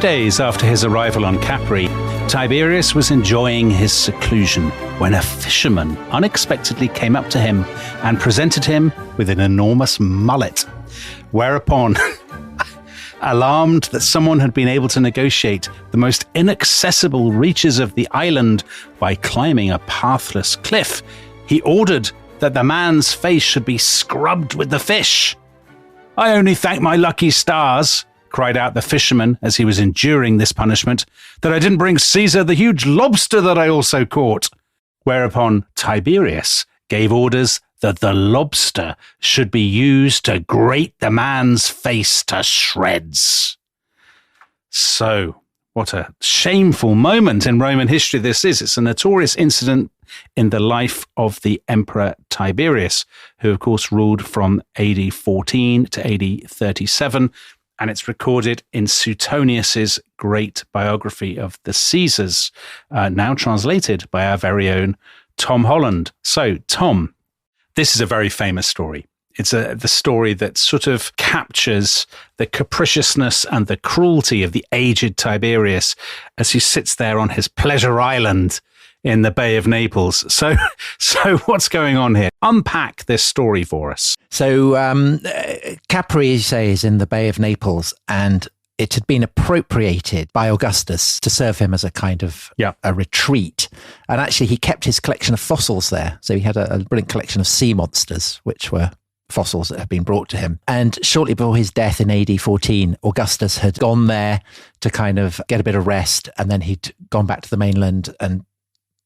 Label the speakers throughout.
Speaker 1: days after his arrival on Capri, Tiberius was enjoying his seclusion when a fisherman unexpectedly came up to him and presented him with an enormous mullet. Whereupon, alarmed that someone had been able to negotiate the most inaccessible reaches of the island by climbing a pathless cliff, he ordered that the man's face should be scrubbed with the fish. "I only thank my lucky stars," cried out the fisherman as he was enduring this punishment, "that I didn't bring Caesar the huge lobster that I also caught." Whereupon Tiberius gave orders that the lobster should be used to grate the man's face to shreds. So, what a shameful moment in Roman history this is. It's a notorious incident in the life of the Emperor Tiberius, who of course ruled from AD 14 to AD 37, and it's recorded in Suetonius's great biography of the Caesars, now translated by our very own Tom Holland. So, Tom, this is a very famous story. It's the story that sort of captures the capriciousness and the cruelty of the aged Tiberius as he sits there on his pleasure island in the Bay of Naples. So what's going on here? Unpack this story for us.
Speaker 2: So Capri, you say, is in the Bay of Naples, and it had been appropriated by Augustus to serve him as a kind of a retreat. And actually, he kept his collection of fossils there. So he had a brilliant collection of sea monsters, which were fossils that had been brought to him. And shortly before his death in AD 14, Augustus had gone there to kind of get a bit of rest. And then he'd gone back to the mainland and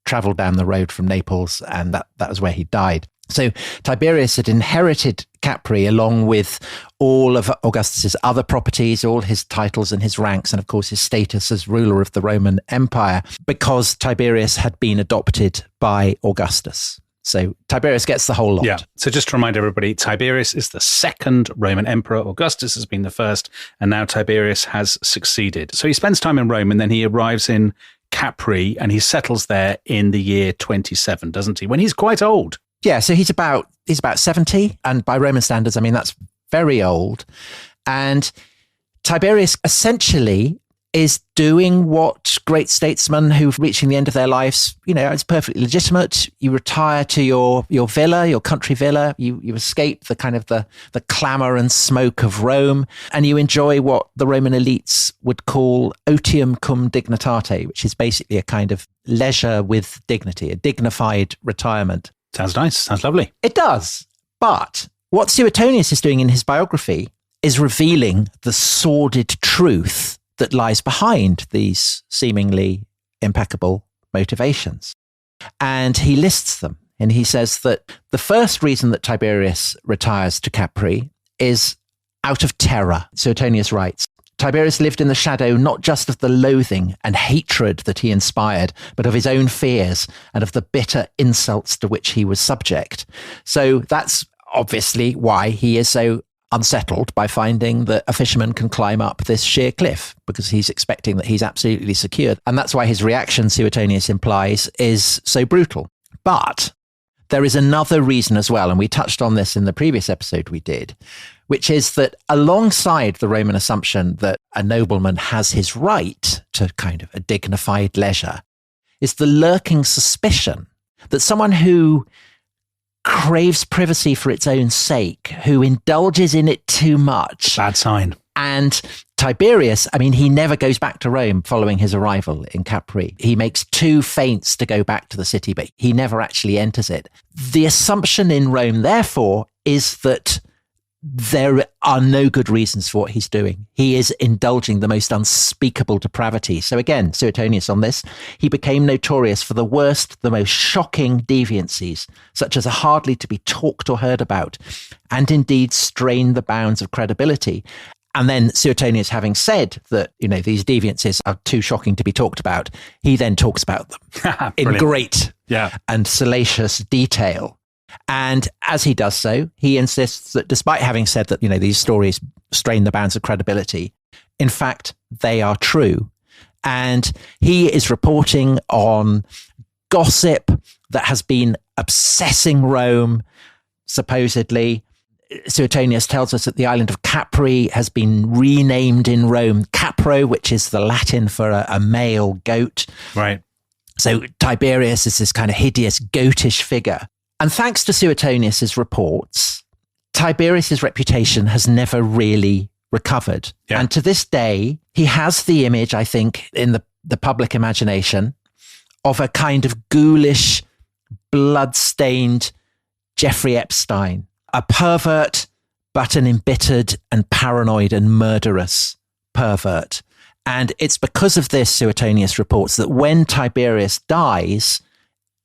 Speaker 2: travelled down the road from Naples. And that was where he died. So Tiberius had inherited Capri along with all of Augustus's other properties, all his titles and his ranks, and of course his status as ruler of the Roman Empire, because Tiberius had been adopted by Augustus. So Tiberius gets the whole lot.
Speaker 1: Yeah. So just to remind everybody, Tiberius is the second Roman emperor. Augustus has been the first, and now Tiberius has succeeded. So he spends time in Rome, and then he arrives in Capri, and he settles there in the year 27, doesn't he? When he's quite old.
Speaker 2: Yeah, so he's about 70, and by Roman standards, I mean, that's very old. And Tiberius essentially is doing what great statesmen who've reaching the end of their lives, it's perfectly legitimate. You retire to your villa, your country villa. You escape the kind of the clamour and smoke of Rome, and you enjoy what the Roman elites would call otium cum dignitate, which is basically a kind of leisure with dignity, a dignified retirement.
Speaker 1: Sounds nice. Sounds lovely.
Speaker 2: It does. But what Suetonius is doing in his biography is revealing the sordid truth that lies behind these seemingly impeccable motivations. And he lists them. And he says that the first reason that Tiberius retires to Capri is out of terror. Suetonius writes, Tiberius lived in the shadow not just of the loathing and hatred that he inspired, but of his own fears and of the bitter insults to which he was subject. So that's obviously why he is so unsettled by finding that a fisherman can climb up this sheer cliff, because he's expecting that he's absolutely secure. And that's why his reaction, Suetonius implies, is so brutal. But there is another reason as well, and we touched on this in the previous episode we did, which is that alongside the Roman assumption that a nobleman has his right to kind of a dignified leisure, is the lurking suspicion that someone who craves privacy for its own sake, who indulges in it too much.
Speaker 1: Bad sign.
Speaker 2: And Tiberius, I mean, he never goes back to Rome following his arrival in Capri. He makes 2 feints to go back to the city, but he never actually enters it. The assumption in Rome, therefore, is that there are no good reasons for what he's doing. He is indulging the most unspeakable depravity. So again, Suetonius on this, he became notorious for the worst, the most shocking deviancies, such as are hardly to be talked or heard about, and indeed strained the bounds of credibility. And then Suetonius, having said that, these deviancies are too shocking to be talked about, he then talks about them in great and salacious detail. And as he does so, he insists that despite having said that, these stories strain the bounds of credibility, in fact, they are true. And he is reporting on gossip that has been obsessing Rome, supposedly. Suetonius tells us that the island of Capri has been renamed in Rome Capro, which is the Latin for a male goat.
Speaker 1: Right.
Speaker 2: So Tiberius is this kind of hideous goatish figure. And thanks to Suetonius's reports, Tiberius's reputation has never really recovered.
Speaker 1: Yeah.
Speaker 2: And to this day, he has the image, I think, in the public imagination of a kind of ghoulish, blood-stained Jeffrey Epstein, a pervert, but an embittered and paranoid and murderous pervert. And it's because of this, Suetonius reports, that when Tiberius dies,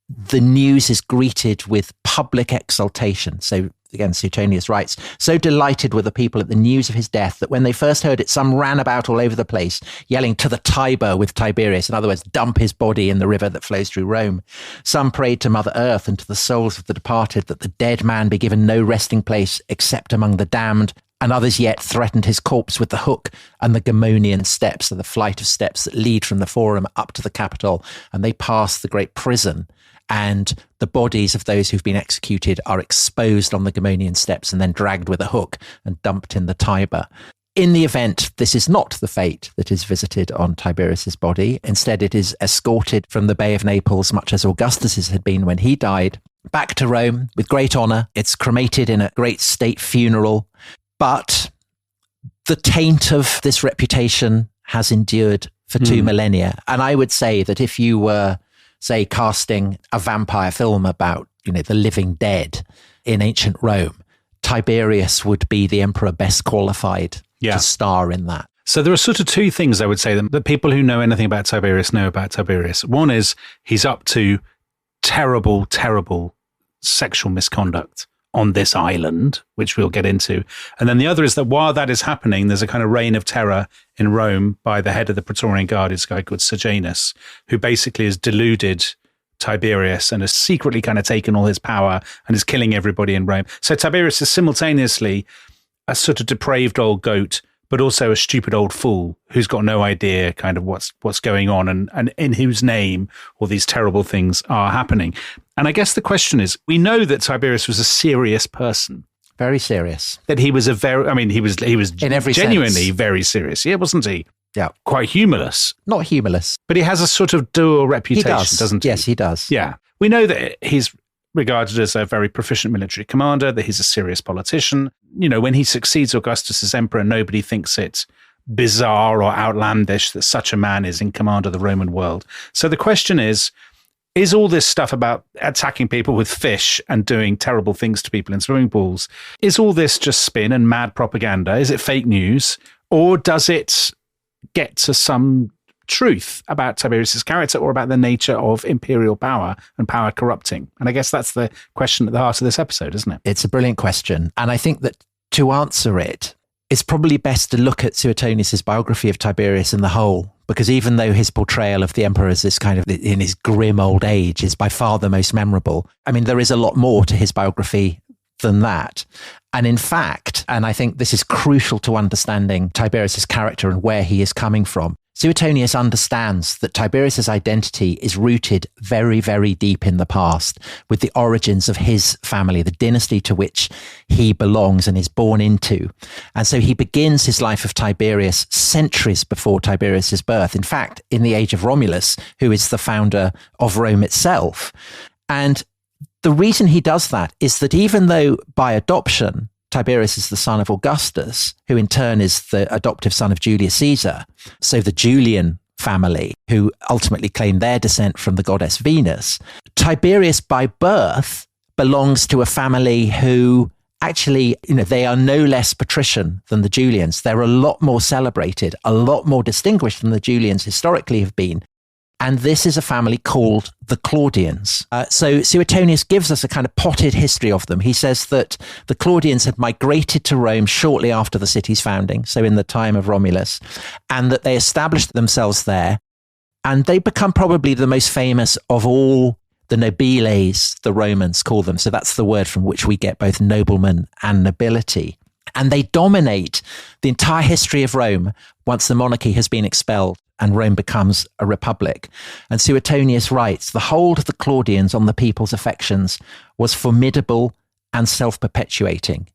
Speaker 2: the news is greeted with public exultation. So again, Suetonius writes, so delighted were the people at the news of his death that when they first heard it, some ran about all over the place, yelling to the Tiber with Tiberius. In other words, dump his body in the river that flows through Rome. Some prayed to Mother Earth and to the souls of the departed that the dead man be given no resting place except among the damned. And others yet threatened his corpse with the hook and the Gemonian steps, or the flight of steps that lead from the Forum up to the Capitol. And they pass the great prison, and the bodies of those who've been executed are exposed on the Gemonian steps and then dragged with a hook and dumped in the Tiber. In the event, this is not the fate that is visited on Tiberius's body. Instead, it is escorted from the Bay of Naples, much as Augustus's had been when he died, back to Rome with great honor. It's cremated in a great state funeral. But the taint of this reputation has endured for 2 millennia. And I would say that if you were, say, casting a vampire film about, the living dead in ancient Rome, Tiberius would be the emperor best qualified to star in that.
Speaker 1: So there are sort of two things I would say that people who know anything about Tiberius know about Tiberius. One is he's up to terrible, terrible sexual misconduct on this island, which we'll get into. And then the other is that while that is happening, there's a kind of reign of terror in Rome by the head of the Praetorian Guard, this guy called Sejanus, who basically has deluded Tiberius and has secretly kind of taken all his power and is killing everybody in Rome. So Tiberius is simultaneously a sort of depraved old goat, but also a stupid old fool who's got no idea kind of what's going on and in whose name all these terrible things are happening. And I guess the question is, we know that Tiberius was a serious person.
Speaker 2: Very serious.
Speaker 1: That he was he was
Speaker 2: in every
Speaker 1: genuinely
Speaker 2: sense.
Speaker 1: Very serious. Yeah, wasn't he?
Speaker 2: Yeah.
Speaker 1: Quite humorless.
Speaker 2: Not humorless.
Speaker 1: But he has a sort of dual reputation, doesn't he?
Speaker 2: Yes, he does.
Speaker 1: Yeah. We know that he's regarded as a very proficient military commander, that he's a serious politician. When he succeeds Augustus as emperor, nobody thinks it bizarre or outlandish that such a man is in command of the Roman world. So the question is all this stuff about attacking people with fish and doing terrible things to people in swimming pools, is all this just spin and mad propaganda? Is it fake news? Or does it get to some truth about Tiberius's character or about the nature of imperial power and power corrupting? And I guess that's the question at the heart of this episode, isn't it?
Speaker 2: It's a brilliant question. And I think that to answer it, it's probably best to look at Suetonius's biography of Tiberius in the whole, because even though his portrayal of the emperor as this kind of in his grim old age is by far the most memorable, I mean, there is a lot more to his biography than that. And in fact, and I think this is crucial to understanding Tiberius's character and where he is coming from, Suetonius understands that Tiberius's identity is rooted very, very deep in the past, with the origins of his family, the dynasty to which he belongs and is born into. And so he begins his life of Tiberius centuries before Tiberius's birth. In fact, in the age of Romulus, who is the founder of Rome itself. And the reason he does that is that even though by adoption, Tiberius is the son of Augustus, who in turn is the adoptive son of Julius Caesar. So the Julian family, who ultimately claim their descent from the goddess Venus. Tiberius by birth belongs to a family who actually, they are no less patrician than the Julians. They're a lot more celebrated, a lot more distinguished than the Julians historically have been. And this is a family called the Claudians. So Suetonius gives us a kind of potted history of them. He says that the Claudians had migrated to Rome shortly after the city's founding, so in the time of Romulus, and that they established themselves there. And they become probably the most famous of all the nobiles, the Romans call them. So that's the word from which we get both noblemen and nobility. And they dominate the entire history of Rome once the monarchy has been expelled and Rome becomes a republic. And Suetonius writes, the hold of the Claudians on the people's affections was formidable and self-perpetuating.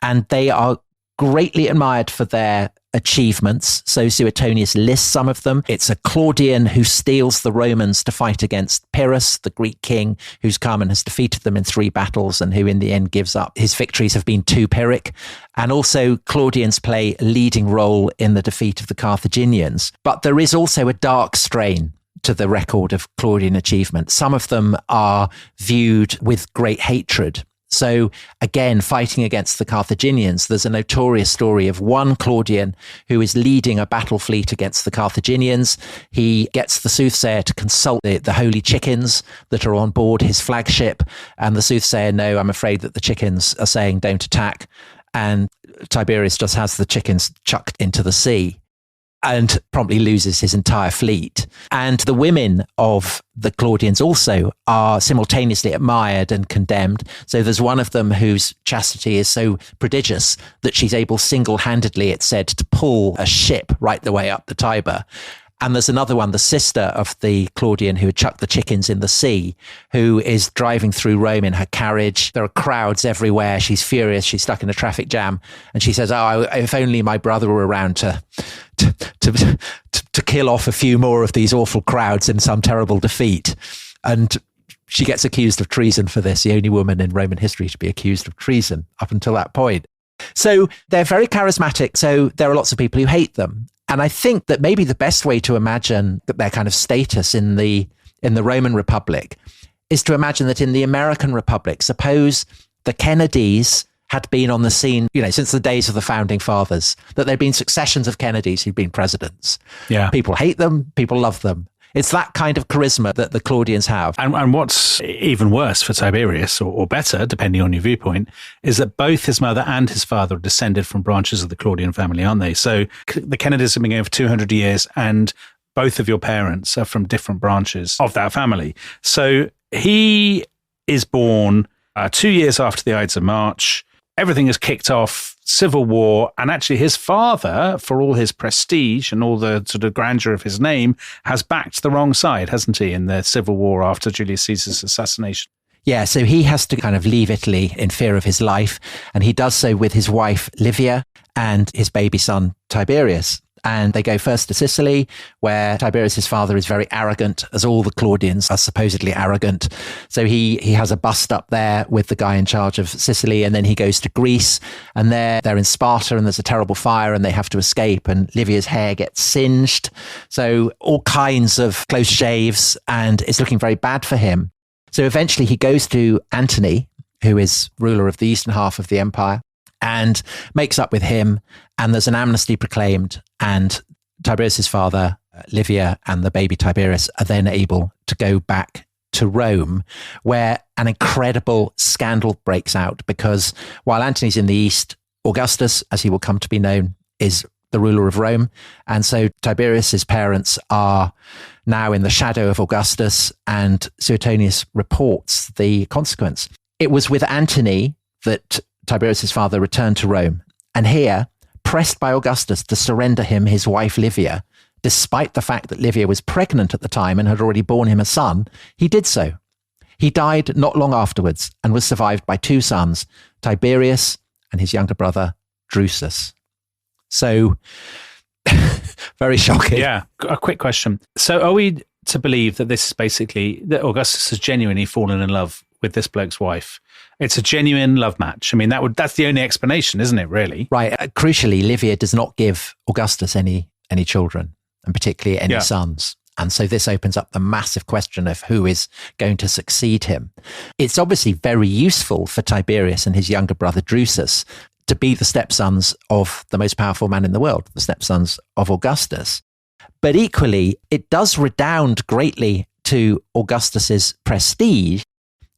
Speaker 2: and they are greatly admired for their achievements. So Suetonius lists some of them. It's a Claudian who steals the Romans to fight against Pyrrhus, the Greek king, who's come and has defeated them in 3 battles and who in the end gives up. His victories have been too Pyrrhic. And also Claudians play a leading role in the defeat of the Carthaginians. But there is also a dark strain to the record of Claudian achievement. Some of them are viewed with great hatred. So again, fighting against the Carthaginians, there's a notorious story of one Claudian who is leading a battle fleet against the Carthaginians. He gets the soothsayer to consult the holy chickens that are on board his flagship. And the soothsayer, no, I'm afraid that the chickens are saying don't attack. And Tiberius just has the chickens chucked into the sea and promptly loses his entire fleet. And the women of the Claudians also are simultaneously admired and condemned. So there's one of them whose chastity is so prodigious that she's able single-handedly, it's said, to pull a ship right the way up the Tiber. And there's another one, the sister of the Claudian who had chucked the chickens in the sea, who is driving through Rome in her carriage. There are crowds everywhere. She's furious. She's stuck in a traffic jam. And she says, oh, if only my brother were around to kill off a few more of these awful crowds in some terrible defeat. And she gets accused of treason for this, the only woman in Roman history to be accused of treason up until that point. So they're very charismatic. So there are lots of people who hate them. And I think that maybe the best way to imagine that their kind of status in the Roman Republic is to imagine that in the American Republic, suppose the Kennedys had been on the scene, since the days of the founding fathers, that there'd been successions of Kennedys who'd been presidents.
Speaker 1: Yeah.
Speaker 2: People hate them, people love them. It's that kind of charisma that the Claudians have.
Speaker 1: And what's even worse for Tiberius, or better, depending on your viewpoint, is that both his mother and his father are descended from branches of the Claudian family, aren't they? So the Kennedys have been going for 200 years, and both of your parents are from different branches of that family. So he is born 2 years after the Ides of March. Everything is kicked off, civil war, and actually his father, for all his prestige and all the sort of grandeur of his name, has backed the wrong side, hasn't he, in the civil war after Julius Caesar's assassination?
Speaker 2: Yeah, so he has to kind of leave Italy in fear of his life, and he does so with his wife, Livia, and his baby son, Tiberius. And they go first to Sicily, where Tiberius's father is very arrogant, as all the Claudians are supposedly arrogant. So he has a bust up there with the guy in charge of Sicily, and then he goes to Greece, and they're in Sparta, and there's a terrible fire, and they have to escape, and Livia's hair gets singed. So all kinds of close shaves, and it's looking very bad for him. So eventually he goes to Antony, who is ruler of the eastern half of the empire, and makes up with him, and there's an amnesty proclaimed, and Tiberius's father, Livia, and the baby Tiberius are then able to go back to Rome, where an incredible scandal breaks out, because while Antony's in the east, Augustus, as he will come to be known, is the ruler of Rome, and so Tiberius's parents are now in the shadow of Augustus, and Suetonius reports the consequence. It was with Antony that Tiberius's father returned to Rome, and here, pressed by Augustus to surrender him his wife Livia, despite the fact that Livia was pregnant at the time and had already borne him a son, he did so. He died not long afterwards and was survived by 2 sons, Tiberius and his younger brother, Drusus. So, very shocking.
Speaker 1: Yeah, a quick question. So are we to believe that this is basically, that Augustus has genuinely fallen in love with this bloke's wife? It's a genuine love match. I mean, that's the only explanation, isn't it, really?
Speaker 2: Right. Crucially, Livia does not give Augustus any children, and particularly any sons. And so this opens up the massive question of who is going to succeed him. It's obviously very useful for Tiberius and his younger brother Drusus to be the stepsons of the most powerful man in the world, the stepsons of Augustus. But equally, it does redound greatly to Augustus's prestige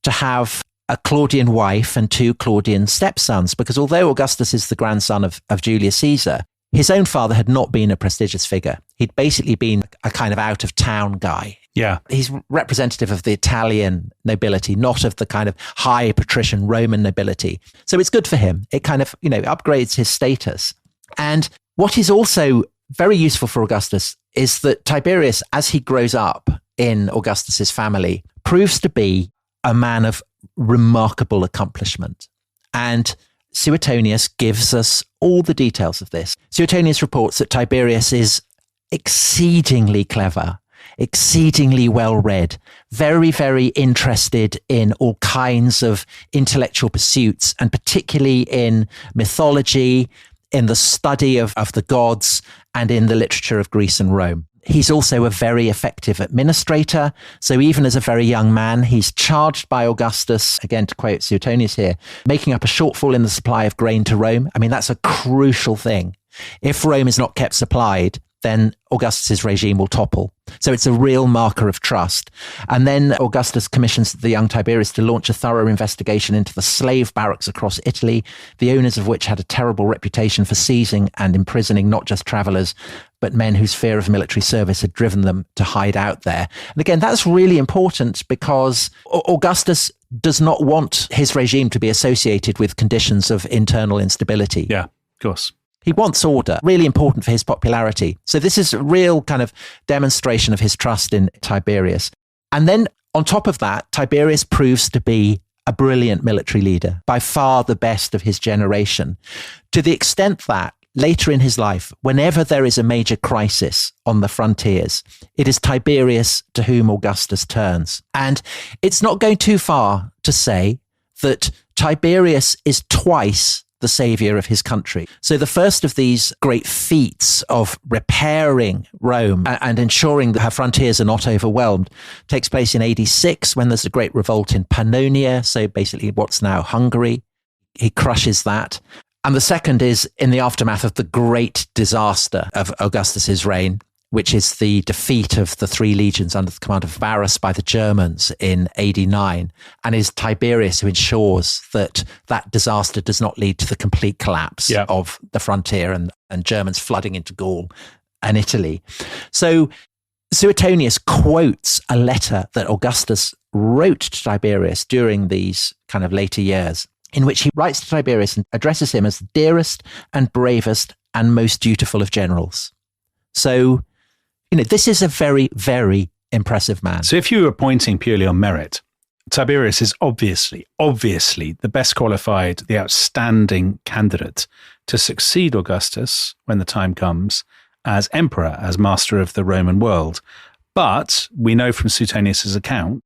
Speaker 2: to have a Claudian wife and 2 Claudian stepsons, because although Augustus is the grandson of Julius Caesar, his own father had not been a prestigious figure. He'd basically been a kind of out-of-town guy.
Speaker 1: Yeah.
Speaker 2: He's representative of the Italian nobility, not of the kind of high patrician Roman nobility. So it's good for him. It kind of, upgrades his status. And what is also very useful for Augustus is that Tiberius, as he grows up in Augustus's family, proves to be a man of remarkable accomplishment. And Suetonius gives us all the details of this. Suetonius reports that Tiberius is exceedingly clever, exceedingly well-read, very, very interested in all kinds of intellectual pursuits, and particularly in mythology, in the study of the gods, and in the literature of Greece and Rome. He's also a very effective administrator. So even as a very young man, he's charged by Augustus, again to quote Suetonius here, making up a shortfall in the supply of grain to Rome. I mean, that's a crucial thing. If Rome is not kept supplied, then Augustus's regime will topple. So it's a real marker of trust. And then Augustus commissions the young Tiberius to launch a thorough investigation into the slave barracks across Italy, the owners of which had a terrible reputation for seizing and imprisoning not just travelers, but men whose fear of military service had driven them to hide out there. And again, that's really important because Augustus does not want his regime to be associated with conditions of internal instability.
Speaker 1: Yeah, of course.
Speaker 2: He wants order, really important for his popularity. So this is a real kind of demonstration of his trust in Tiberius. And then on top of that, Tiberius proves to be a brilliant military leader, by far the best of his generation, to the extent that later in his life, whenever there is a major crisis on the frontiers, it is Tiberius to whom Augustus turns. And it's not going too far to say that Tiberius is twice the savior of his country. So the first of these great feats of repairing Rome and ensuring that her frontiers are not overwhelmed takes place in AD 6 when there's a great revolt in Pannonia, so basically what's now Hungary. He crushes that. And the second is in the aftermath of the great disaster of Augustus's reign, which is the defeat of the three legions under the command of Varus by the Germans in AD 9. And it is Tiberius who ensures that that disaster does not lead to the complete collapse of the frontier and Germans flooding into Gaul and Italy. So Suetonius quotes a letter that Augustus wrote to Tiberius during these kind of later years, in which he writes to Tiberius and addresses him as the dearest and bravest and most dutiful of generals. So, this is a very, very impressive man.
Speaker 1: So if you were pointing purely on merit, Tiberius is obviously the best qualified, the outstanding candidate to succeed Augustus when the time comes as emperor, as master of the Roman world. But we know from Suetonius's account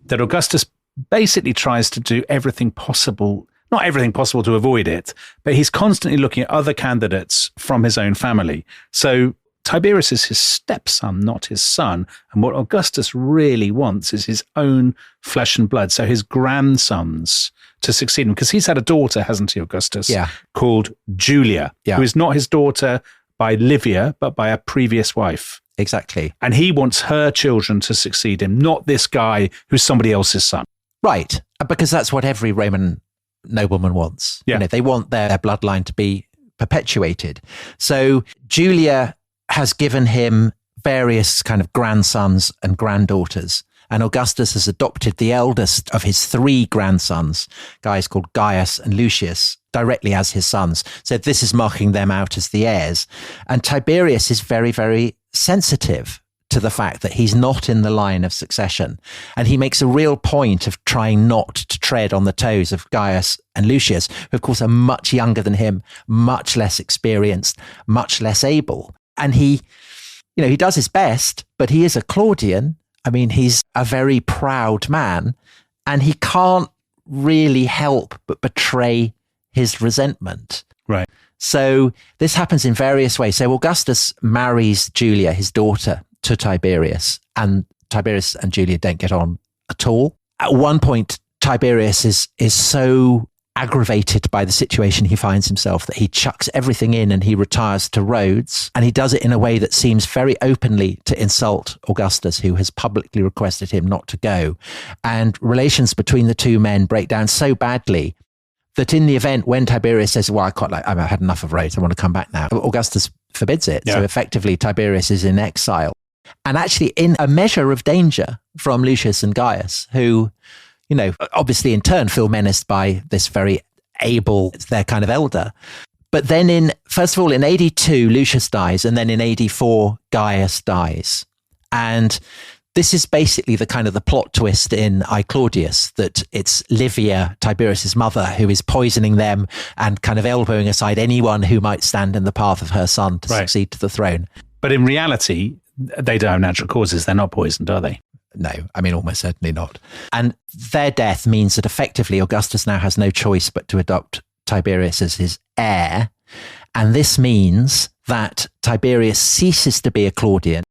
Speaker 1: that Augustus basically tries to do everything possible, not everything possible to avoid it, but he's constantly looking at other candidates from his own family. So Tiberius is his stepson, not his son. And what Augustus really wants is his own flesh and blood, so his grandsons to succeed him. Because he's had a daughter, hasn't he, Augustus, called Julia, who is not his daughter by Livia, but by a previous wife.
Speaker 2: Exactly.
Speaker 1: And he wants her children to succeed him, not this guy who's somebody else's son.
Speaker 2: Right, because that's what every Roman nobleman wants.
Speaker 1: Yeah.
Speaker 2: They want their bloodline to be perpetuated. So Julia has given him various kind of grandsons and granddaughters. And Augustus has adopted the eldest of his three grandsons, guys called Gaius and Lucius, directly as his sons. So this is marking them out as the heirs. And Tiberius is very, very sensitive to the fact that he's not in the line of succession. And he makes a real point of trying not to tread on the toes of Gaius and Lucius, who of course are much younger than him, much less experienced, much less able. And he does his best, but he is a Claudian. I mean, he's a very proud man, and he can't really help but betray his resentment.
Speaker 1: Right.
Speaker 2: So this happens in various ways. So Augustus marries Julia, his daughter, to Tiberius, and Tiberius and Julia don't get on at all. At one point, Tiberius is so aggravated by the situation he finds himself that he chucks everything in and he retires to Rhodes, and he does it in a way that seems very openly to insult Augustus, who has publicly requested him not to go. And relations between the two men break down so badly that in the event when Tiberius says, well, I've had enough of Rhodes, I want to come back now, Augustus forbids it. Yeah. So effectively Tiberius is in exile, and actually in a measure of danger from Lucius and Gaius, who obviously in turn feel menaced by this very able, their kind of elder. But then first of all, in AD 2, Lucius dies, and then in AD 4, Gaius dies. And This is basically the kind of the plot twist in I, Claudius, that it's Livia, Tiberius's mother, who is poisoning them and kind of elbowing aside anyone who might stand in the path of her son to succeed to the throne.
Speaker 1: But in reality, they don't have natural causes. They're not poisoned, are they?
Speaker 2: No, I mean, almost certainly not. And their death means that effectively Augustus now has no choice but to adopt Tiberius as his heir. And this means that Tiberius ceases to be a Claudian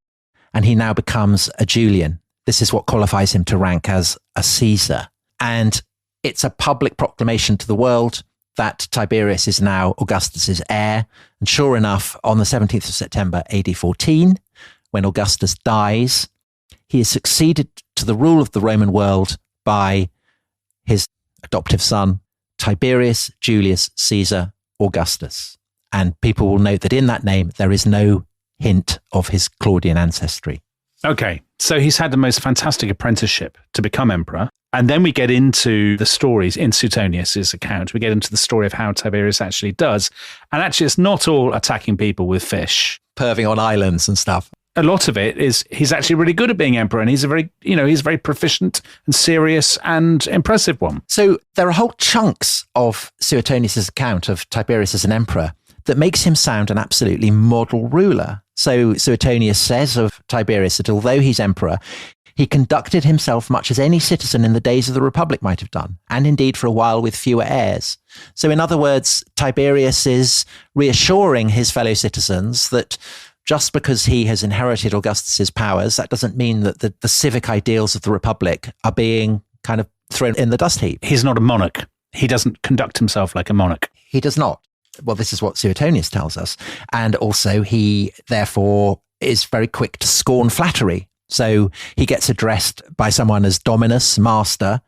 Speaker 2: and he now becomes a Julian. This is what qualifies him to rank as a Caesar. And it's a public proclamation to the world that Tiberius is now Augustus's heir. And sure enough, on the 17th of September, AD 14, when Augustus dies, he is succeeded to the rule of the Roman world by his adoptive son, Tiberius Julius Caesar Augustus. And people will note that in that name, there is no hint of his Claudian ancestry.
Speaker 1: Okay, so he's had the most fantastic apprenticeship to become emperor. And then we get into the stories in Suetonius' account. We get into the story of how Tiberius actually does. And actually, it's not all attacking people with fish.
Speaker 2: Perving on islands and stuff.
Speaker 1: A lot of it is he's actually really good at being emperor, and he's a very proficient and serious and impressive one.
Speaker 2: So there are whole chunks of Suetonius' account of Tiberius as an emperor that makes him sound an absolutely model ruler. So Suetonius says of Tiberius that although he's emperor, he conducted himself much as any citizen in the days of the Republic might have done, and indeed for a while with fewer heirs. So in other words, Tiberius is reassuring his fellow citizens that just because he has inherited Augustus's powers, that doesn't mean that the civic ideals of the Republic are being kind of thrown in the dust heap.
Speaker 1: He's not a monarch. He doesn't conduct himself like a monarch.
Speaker 2: He does not. Well, this is what Suetonius tells us. And also he, therefore, is very quick to scorn flattery. So he gets addressed by someone as Dominus, master,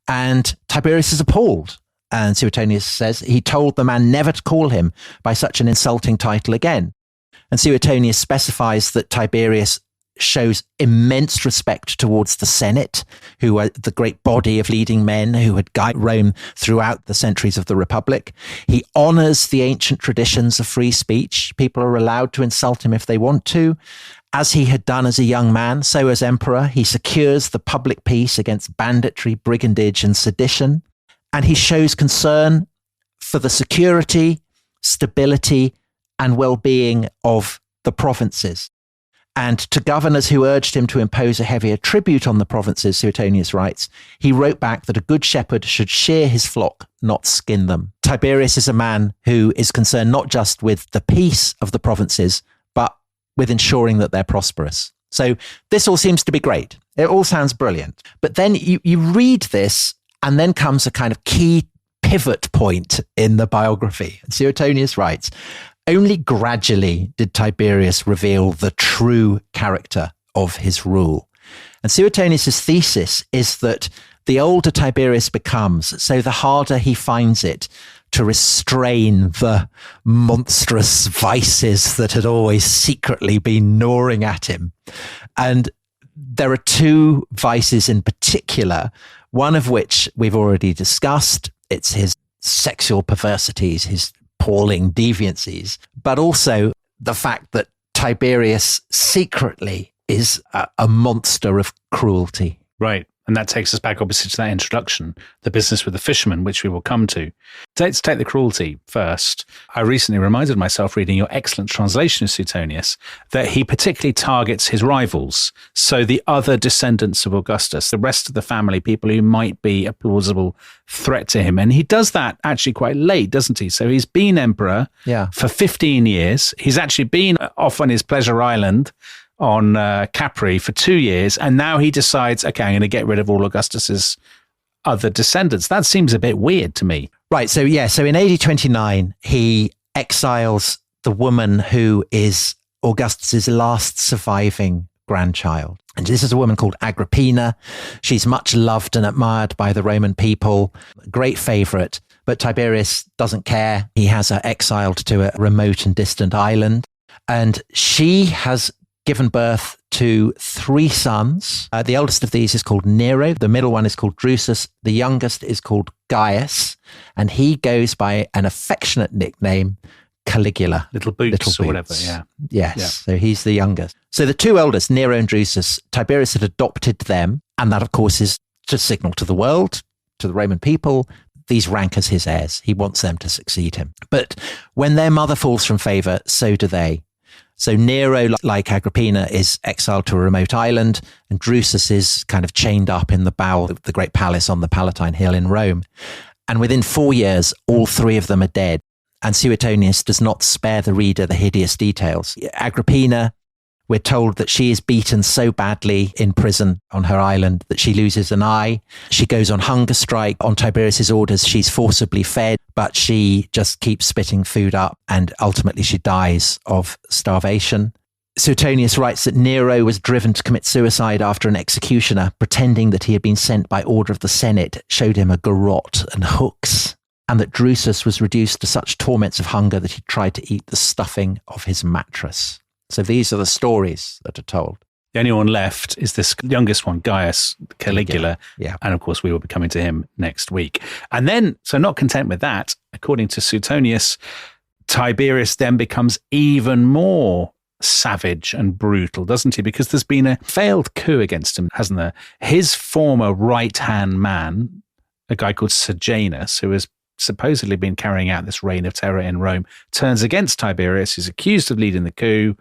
Speaker 2: and Tiberius is appalled. And Suetonius says he told the man never to call him by such an insulting title again. And Suetonius specifies that Tiberius shows immense respect towards the Senate, who are the great body of leading men who had guided Rome throughout the centuries of the Republic. He honors the ancient traditions of free speech. People are allowed to insult him if they want to. As he had done as a young man, so as emperor, he secures the public peace against banditry, brigandage, and sedition. And he shows concern for the security, stability, and well-being of the provinces. And to governors who urged him to impose a heavier tribute on the provinces, Suetonius writes, he wrote back that a good shepherd should shear his flock, not skin them. Tiberius is a man who is concerned not just with the peace of the provinces, but with ensuring that they're prosperous. So this all seems to be great. It all sounds brilliant. But then you read this, and then comes a kind of key pivot point in the biography. And Suetonius writes, only gradually did Tiberius reveal the true character of his rule. And Suetonius' thesis is that the older Tiberius becomes, so the harder he finds it to restrain the monstrous vices that had always secretly been gnawing at him. And there are two vices in particular, one of which we've already discussed. It's his sexual perversities, his appalling deviancies, but also the fact that Tiberius secretly is a monster of cruelty.
Speaker 1: Right. And that takes us back, obviously, to that introduction, the business with the fisherman, which we will come to. Let's take the cruelty first. I recently reminded myself, reading your excellent translation of Suetonius, that he particularly targets his rivals. So the other descendants of Augustus, the rest of the family, people who might be a plausible threat to him. And he does that actually quite late, doesn't he? So he's been emperor for 15 years. He's actually been off on his pleasure island on Capri for 2 years, and now he decides, okay, I'm going to get rid of all Augustus's other descendants. That seems a bit weird to me.
Speaker 2: Right, so in AD 29, he exiles the woman who is Augustus's last surviving grandchild. And this is a woman called Agrippina. She's much loved and admired by the Roman people, great favorite, but Tiberius doesn't care. He has her exiled to a remote and distant island, and she has given birth to 3 sons. The eldest of these is called Nero. The middle one is called Drusus. The youngest is called Gaius. And he goes by an affectionate nickname, Caligula.
Speaker 1: Little boots or whatever, yeah.
Speaker 2: Yes,
Speaker 1: Yeah.
Speaker 2: so he's the youngest. So the two eldest, Nero and Drusus, Tiberius had adopted them, and that, of course, is to signal to the world, to the Roman people, these rank as his heirs. He wants them to succeed him. But when their mother falls from favour, so do they. So Nero, like Agrippina, is exiled to a remote island, and Drusus is kind of chained up in the bowel of the great palace on the Palatine Hill in Rome. And within 4 years, all three of them are dead. And Suetonius does not spare the reader the hideous details. Agrippina, we're told that she is beaten so badly in prison on her island that she loses an eye. She goes on hunger strike. On Tiberius's orders, she's forcibly fed, but she just keeps spitting food up, and ultimately she dies of starvation. Suetonius writes that Nero was driven to commit suicide after an executioner, pretending that he had been sent by order of the Senate, showed him a garrote and hooks, and that Drusus was reduced to such torments of hunger that he tried to eat the stuffing of his mattress. So these are the stories that are told.
Speaker 1: The only one left is this youngest one, Gaius Caligula.
Speaker 2: Yeah.
Speaker 1: And of course, we will be coming to him next week. And then, so not content with that, according to Suetonius, Tiberius then becomes even more savage and brutal, doesn't he? Because there's been a failed coup against him, hasn't there? His former right-hand man, a guy called Sejanus, who has supposedly been carrying out this reign of terror in Rome, turns against Tiberius, who's accused of leading the coup.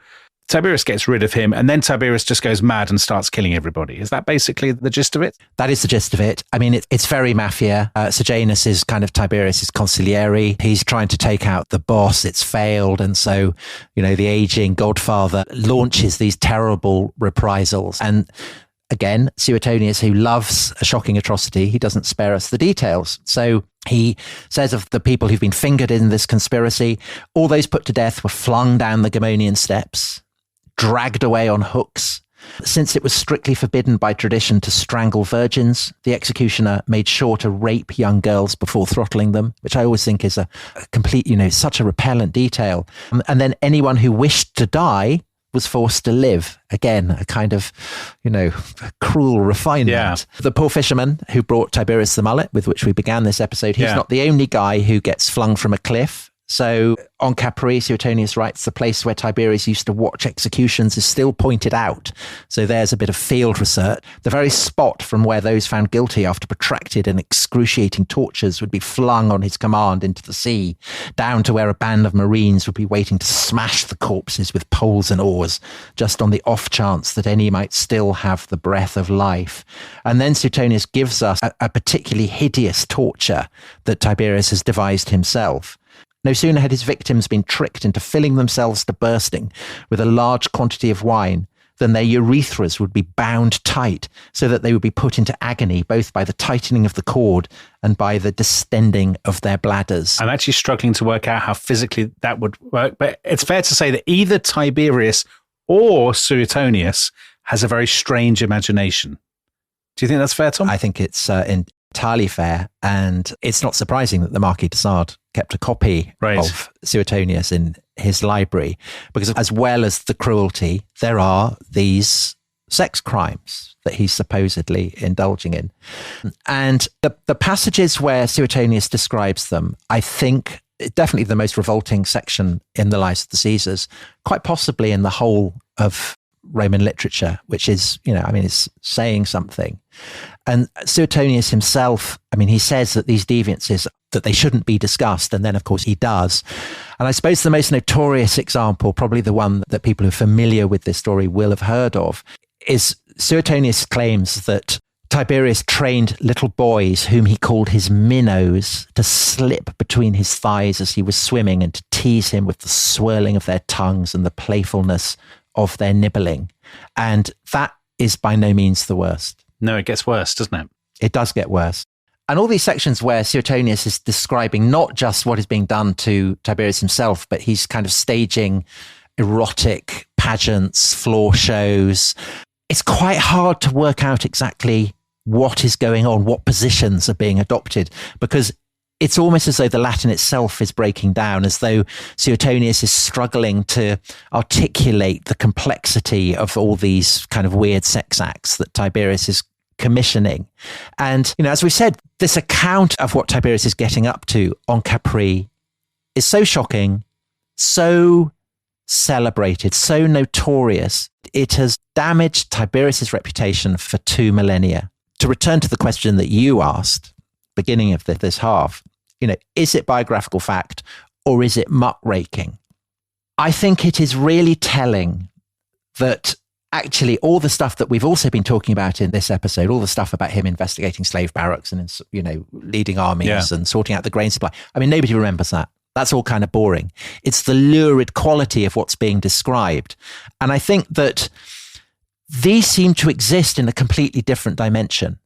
Speaker 1: Tiberius gets rid of him, and then Tiberius just goes mad and starts killing everybody. Is that basically the gist of it?
Speaker 2: That is the gist of it. I mean, it's very mafia. Sejanus is kind of Tiberius's consigliere. He's trying to take out the boss. It's failed. And so, the aging godfather launches these terrible reprisals. And again, Suetonius, who loves a shocking atrocity, he doesn't spare us the details. So he says of the people who've been fingered in this conspiracy, all those put to death were flung down the Gemonian steps, dragged away on hooks. Since it was strictly forbidden by tradition to strangle virgins, the executioner made sure to rape young girls before throttling them, which I always think is a complete, such a repellent detail. And then anyone who wished to die was forced to live. Again, a kind of, cruel refinement.
Speaker 1: Yeah.
Speaker 2: The poor fisherman who brought Tiberius the mullet, with which we began this episode, he's not the only guy who gets flung from a cliff. So on Capri, Suetonius writes, the place where Tiberius used to watch executions is still pointed out. So there's a bit of field research. The very spot from where those found guilty after protracted and excruciating tortures would be flung on his command into the sea, down to where a band of Marines would be waiting to smash the corpses with poles and oars, just on the off chance that any might still have the breath of life. And then Suetonius gives us a particularly hideous torture that Tiberius has devised himself. No sooner had his victims been tricked into filling themselves to bursting with a large quantity of wine than their urethras would be bound tight so that they would be put into agony both by the tightening of the cord and by the distending of their bladders.
Speaker 1: I'm actually struggling to work out how physically that would work, but it's fair to say that either Tiberius or Suetonius has a very strange imagination. Do you think that's fair, Tom?
Speaker 2: I think it's entirely fair, and it's not surprising that the Marquis de Sade kept a copy of Suetonius in his library, because as well as the cruelty, there are these sex crimes that he's supposedly indulging in. And the passages where Suetonius describes them, I think definitely the most revolting section in the Lives of the Caesars, quite possibly in the whole of Roman literature, which is, it's saying something. And Suetonius himself, he says that these deviances, that they shouldn't be discussed. And then, of course, he does. And I suppose the most notorious example, probably the one that people who are familiar with this story will have heard of, is Suetonius claims that Tiberius trained little boys whom he called his minnows to slip between his thighs as he was swimming and to tease him with the swirling of their tongues and the playfulness of their nibbling. And that is by no means the worst.
Speaker 1: No, it gets worse, doesn't it?
Speaker 2: It does get worse. And all these sections where Suetonius is describing not just what is being done to Tiberius himself, but he's kind of staging erotic pageants, floor shows. It's quite hard to work out exactly what is going on, what positions are being adopted, because it's almost as though the Latin itself is breaking down, as though Suetonius is struggling to articulate the complexity of all these kind of weird sex acts that Tiberius is commissioning. And, as we said, this account of what Tiberius is getting up to on Capri is so shocking, so celebrated, so notorious, it has damaged Tiberius's reputation for 2 millennia. To return to the question that you asked, beginning of this half, is it biographical fact or is it muckraking? I think it is really telling that actually all the stuff that we've also been talking about in this episode, all the stuff about him investigating slave barracks and, leading armies and sorting out the grain supply. I mean, nobody remembers that. That's all kind of boring. It's the lurid quality of what's being described. And I think that these seem to exist in a completely different dimension.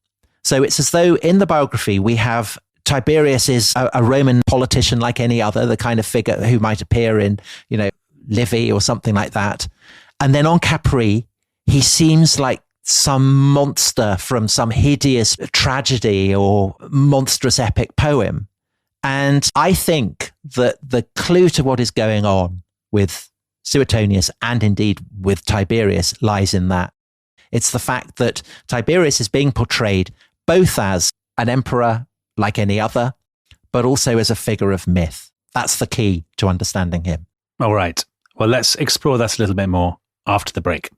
Speaker 2: So it's as though in the biography, we have Tiberius is a Roman politician like any other, the kind of figure who might appear in, Livia or something like that. And then on Capri, he seems like some monster from some hideous tragedy or monstrous epic poem. And I think that the clue to what is going on with Suetonius and indeed with Tiberius lies in that. It's the fact that Tiberius is being portrayed both as an emperor like any other, but also as a figure of myth. That's the key to understanding him.
Speaker 1: All right. Well, let's explore that a little bit more after the break.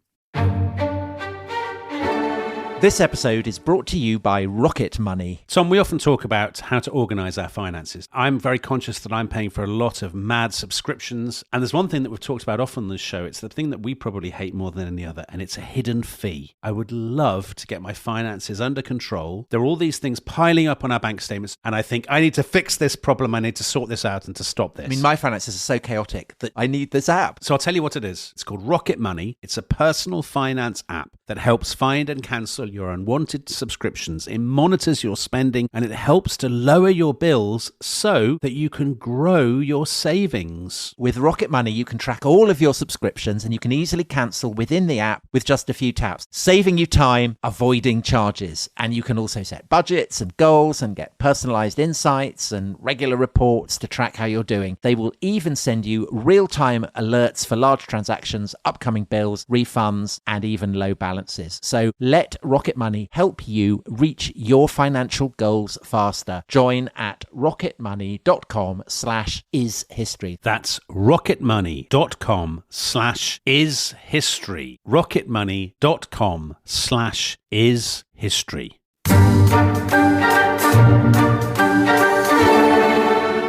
Speaker 2: This episode is brought to you by Rocket Money.
Speaker 1: Tom, we often talk about how to organise our finances. I'm very conscious that I'm paying for a lot of mad subscriptions. And there's one thing that we've talked about often on this show. It's the thing that we probably hate more than any other, and it's a hidden fee. I would love to get my finances under control. There are all these things piling up on our bank statements, and I think I need to fix this problem. I need to sort this out and to stop this.
Speaker 2: I mean, my finances are so chaotic that I need this app.
Speaker 1: So I'll tell you what it is. It's called Rocket Money. It's a personal finance app that helps find and cancel your unwanted subscriptions. It monitors your spending and it helps to lower your bills so that you can grow your savings.
Speaker 2: With Rocket Money, you can track all of your subscriptions and you can easily cancel within the app with just a few taps, saving you time, avoiding charges. And you can also set budgets and goals and get personalized insights and regular reports to track how you're doing. They will even send you real-time alerts for large transactions, upcoming bills, refunds, and even low balances. So let Rocket Money help you reach your financial goals faster. Join at rocketmoney.com/ishistory.
Speaker 1: That's rocketmoney.com/ishistory. rocketmoney.com/ishistory.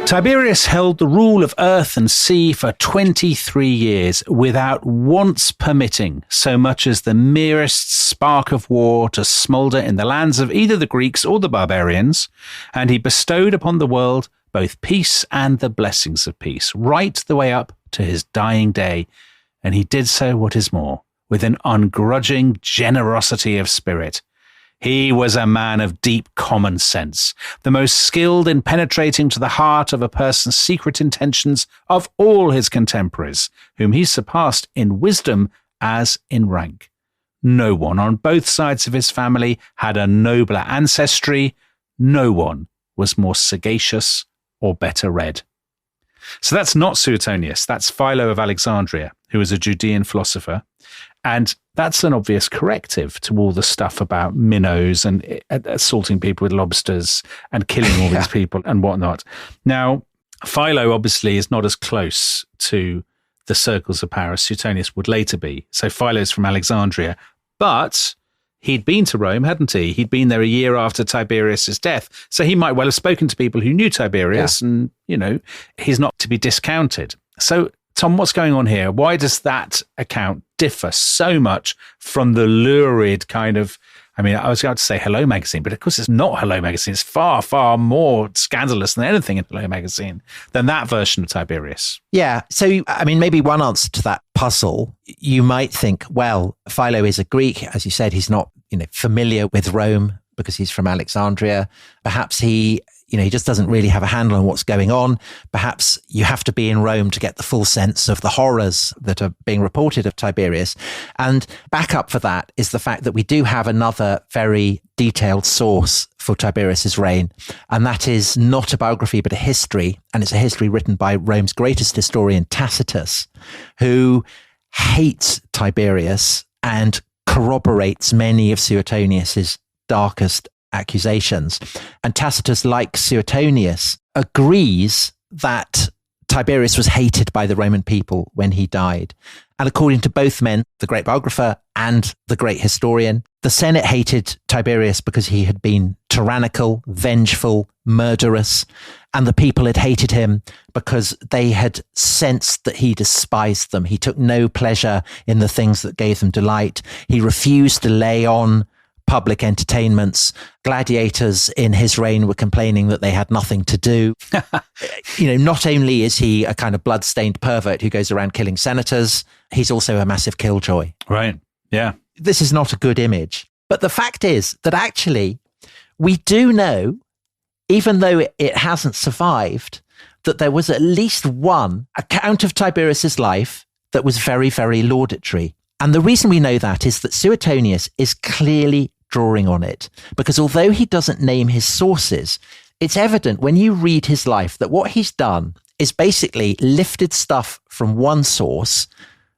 Speaker 1: Tiberius held the rule of earth and sea for 23 years without once permitting so much as the merest spark of war to smoulder in the lands of either the Greeks or the barbarians, and he bestowed upon the world both peace and the blessings of peace, right the way up to his dying day, and he did so, what is more, with an ungrudging generosity of spirit. He was a man of deep common sense, the most skilled in penetrating to the heart of a person's secret intentions of all his contemporaries, whom he surpassed in wisdom as in rank. No one on both sides of his family had a nobler ancestry. No one was more sagacious or better read. So that's not Suetonius. That's Philo of Alexandria, who was a Judean philosopher. And that's an obvious corrective to all the stuff about minnows and assaulting people with lobsters and killing all these people and whatnot. Now, Philo obviously is not as close to the circles of power as Suetonius would later be. So Philo's from Alexandria, but he'd been to Rome, hadn't he? He'd been there a year after Tiberius's death. So he might well have spoken to people who knew Tiberius and, he's not to be discounted. So Tom, what's going on here? Why does that account differ so much from the lurid kind of, I was going to say Hello Magazine, but of course it's not Hello Magazine. It's far, far more scandalous than anything in Hello Magazine than that version of Tiberius.
Speaker 2: Yeah. So, maybe one answer to that puzzle, you might think, well, Philo is a Greek. As you said, he's not, familiar with Rome because he's from Alexandria. Perhaps he just doesn't really have a handle on what's going on. Perhaps you have to be in Rome to get the full sense of the horrors that are being reported of Tiberius. And backup for that is the fact that we do have another very detailed source for Tiberius's reign. And that is not a biography, but a history. And it's a history written by Rome's greatest historian, Tacitus, who hates Tiberius and corroborates many of Suetonius's darkest accusations. And Tacitus, like Suetonius, agrees that Tiberius was hated by the Roman people when he died. And according to both men, the great biographer and the great historian, the Senate hated Tiberius because he had been tyrannical, vengeful, murderous, and the people had hated him because they had sensed that he despised them. He took no pleasure in the things that gave them delight. He refused to lay on public entertainments. Gladiators in his reign were complaining that they had nothing to do. Not only is he a kind of blood-stained pervert who goes around killing senators, he's also a massive killjoy.
Speaker 1: Right. Yeah.
Speaker 2: This is not a good image. But the fact is that actually we do know, even though it hasn't survived, that there was at least one account of Tiberius's life that was very, very laudatory. And the reason we know that is that Suetonius is clearly drawing on it, because although he doesn't name his sources, it's evident when you read his life that what he's done is basically lifted stuff from one source,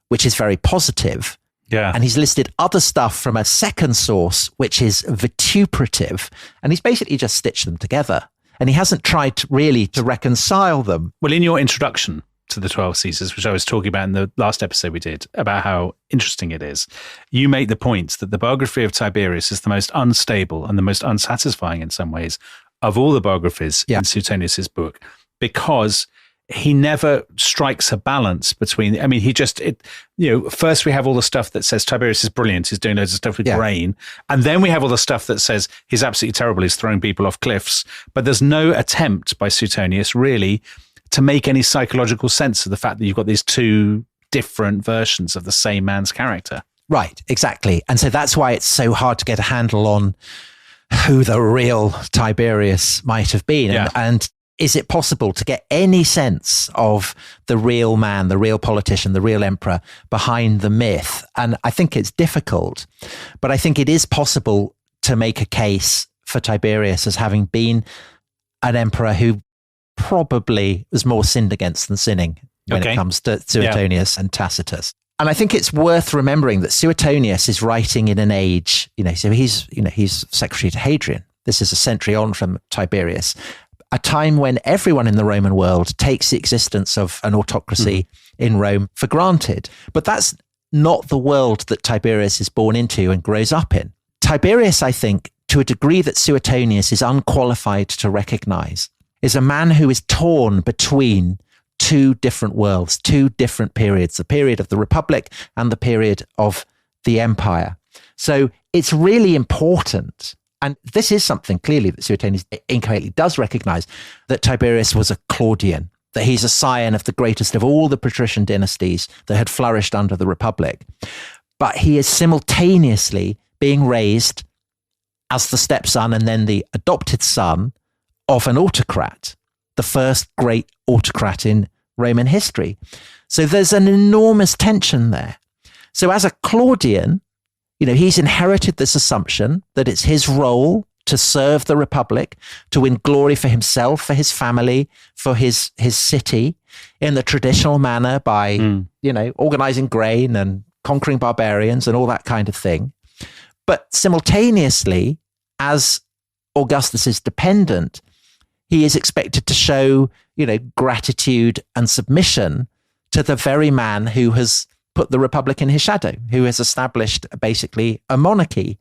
Speaker 2: which is very positive.
Speaker 1: Yeah.
Speaker 2: And he's listed other stuff from a second source, which is vituperative. And he's basically just stitched them together. And he hasn't tried really to reconcile them.
Speaker 1: Well, in your introduction to the 12 Caesars, which I was talking about in the last episode we did, about how interesting it is, you make the point that the biography of Tiberius is the most unstable and the most unsatisfying in some ways of all the biographies in Suetonius's book, because he never strikes a balance between, first we have all the stuff that says Tiberius is brilliant, he's doing loads of stuff with grain. And then we have all the stuff that says he's absolutely terrible, he's throwing people off cliffs. But there's no attempt by Suetonius really to make any psychological sense of the fact that you've got these two different versions of the same man's character.
Speaker 2: Right, exactly. And so that's why it's so hard to get a handle on who the real Tiberius might have been.
Speaker 1: Yeah.
Speaker 2: And is it possible to get any sense of the real man, the real politician, the real emperor behind the myth? And I think it's difficult, but I think it is possible to make a case for Tiberius as having been an emperor who probably was more sinned against than sinning when it comes to Suetonius and Tacitus. And I think it's worth remembering that Suetonius is writing in an age, so he's secretary to Hadrian. This is a century on from Tiberius, a time when everyone in the Roman world takes the existence of an autocracy in Rome for granted. But that's not the world that Tiberius is born into and grows up in. Tiberius, I think, to a degree that Suetonius is unqualified to recognize, is a man who is torn between two different worlds, two different periods, the period of the Republic and the period of the Empire. So it's really important, and this is something clearly that Suetonius incorrectly does recognize, that Tiberius was a Claudian, that he's a scion of the greatest of all the patrician dynasties that had flourished under the Republic. But he is simultaneously being raised as the stepson and then the adopted son of an autocrat, the first great autocrat in Roman history. So there's an enormous tension there. So as a Claudian, he's inherited this assumption that it's his role to serve the Republic, to win glory for himself, for his family, for his city in the traditional manner by, organizing grain and conquering barbarians and all that kind of thing. But simultaneously, as Augustus's dependent, he is expected to show, gratitude and submission to the very man who has put the Republic in his shadow, who has established basically a monarchy.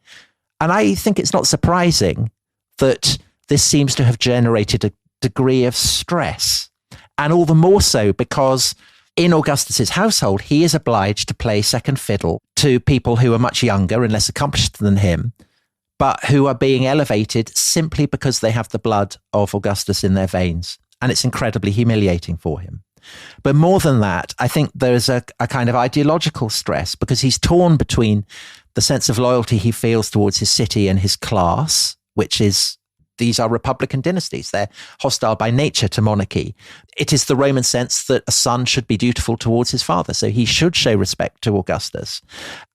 Speaker 2: And I think it's not surprising that this seems to have generated a degree of stress. And all the more so because in Augustus's household, he is obliged to play second fiddle to people who are much younger and less accomplished than him, but who are being elevated simply because they have the blood of Augustus in their veins. And it's incredibly humiliating for him. But more than that, I think there's a kind of ideological stress because he's torn between the sense of loyalty he feels towards his city and his class, which is, these are Republican dynasties. They're hostile by nature to monarchy. It is the Roman sense that a son should be dutiful towards his father. So he should show respect to Augustus.